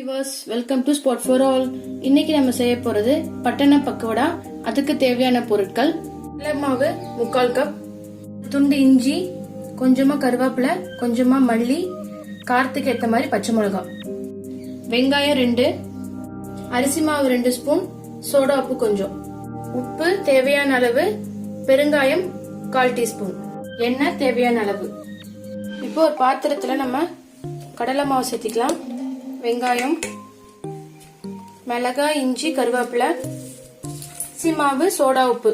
Viewers, welcome to spot for all. இன்னைக்கு நம்ம செய்ய போறது பட்டண பக்கோடா. அதுக்கு தேவையான பொருட்கள்: கடலை மாவு 3/4 கப், துண்டு இஞ்சி, கொஞ்சமா கருவேப்பிலை, கொஞ்சமா மல்லி, காரத்துக்கு ஏத்த மாதிரி பச்சை மிளகாய், வெங்காயம் 2, அரிசி மாவு 2 ஸ்பூன், சோடா உப்பு கொஞ்சம், உப்பு தேவையான அளவு, பெருங்காயம் 1/4 டீஸ்பூன், எண்ணெய் தேவையான அளவு. இப்போ ஒரு பாத்திரத்துல நம்ம கடலை மாவு சேர்த்திக்கலாம். வெங்காயம், மிளகாய், இஞ்சி, கருவேப்பிலை, அரிசி மாவு, சோடா உப்பு,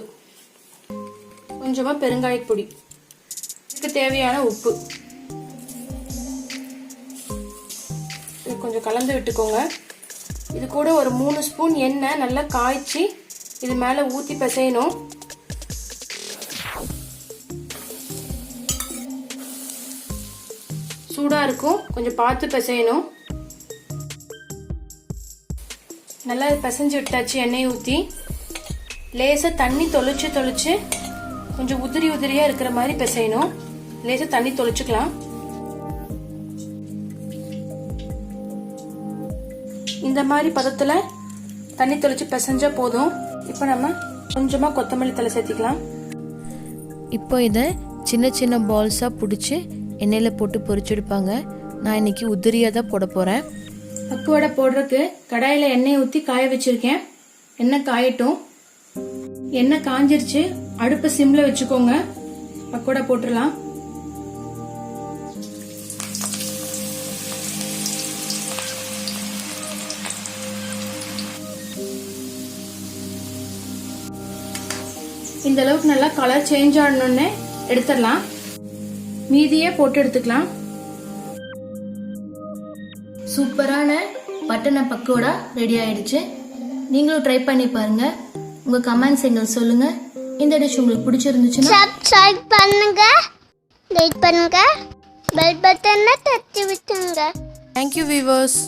கொஞ்சமா பெருங்காய பொடி, இதுக்கு தேவையான உப்பு. இது கொஞ்சம் கலந்து விட்டுக்கோங்க. இது கூட ஒரு 3 ஸ்பூன் எண்ணெய் நல்லா காய்ச்சி இது மேல ஊத்தி பிசையணும். சூடா இருக்கும், கொஞ்சம் பார்த்து பிசையணும். நல்லா பிசைஞ்சு விட்டாச்சு. எண்ணெய் ஊற்றி லேசா தண்ணி தொளிச்சு கொஞ்சம் உதிரியா இருக்கிற மாதிரி பிசையணும். லேசா தண்ணி தொளிச்சுக்கலாம். இந்த மாதிரி பதத்துல தண்ணி தொளிச்சு பிசைஞ்சா போதும். இப்போ நம்ம கொஞ்சமா கொத்தமல்லி தழை சேர்த்திக்கலாம். இப்போ இதை சின்ன சின்ன பால்ஸா பிடிச்சி எண்ணெயில போட்டு பொரிச்செடுப்பாங்க. நான் இன்னைக்கு உதிரியா தான் போட போறேன். பக்குவடை போடுறதுக்கு கடாயில எண்ணெய் ஊத்தி காய வச்சிருக்கேன். எண்ணெய் காயட்டும். எண்ணெய் காஞ்சிருச்சு. அடுப்பை சிம்ல வச்சுக்கோங்க. பக்குவடை போட்டுடலாம். இந்த அளவுக்கு நல்லா கலர் சேஞ்ச் ஆகணும்னு எடுத்துடலாம். மீதியே போட்டு எடுத்துக்கலாம். சூப்பரான பட்டண பக்கோடா ரெடி ஆயிடுச்சு. நீங்களும் ட்ரை பண்ணி பாருங்க. உங்க கமெண்ட்ஸ் எங்களுக்கு சொல்லுங்க. இந்த டிஷ் உங்களுக்கு பிடிச்சிருந்துச்சுன்னா சப்ஸ்கிரைப் பண்ணுங்க, லைக் பண்ணுங்க, பெல் பட்டனை தட்டி விட்டுங்க. Thank you viewers.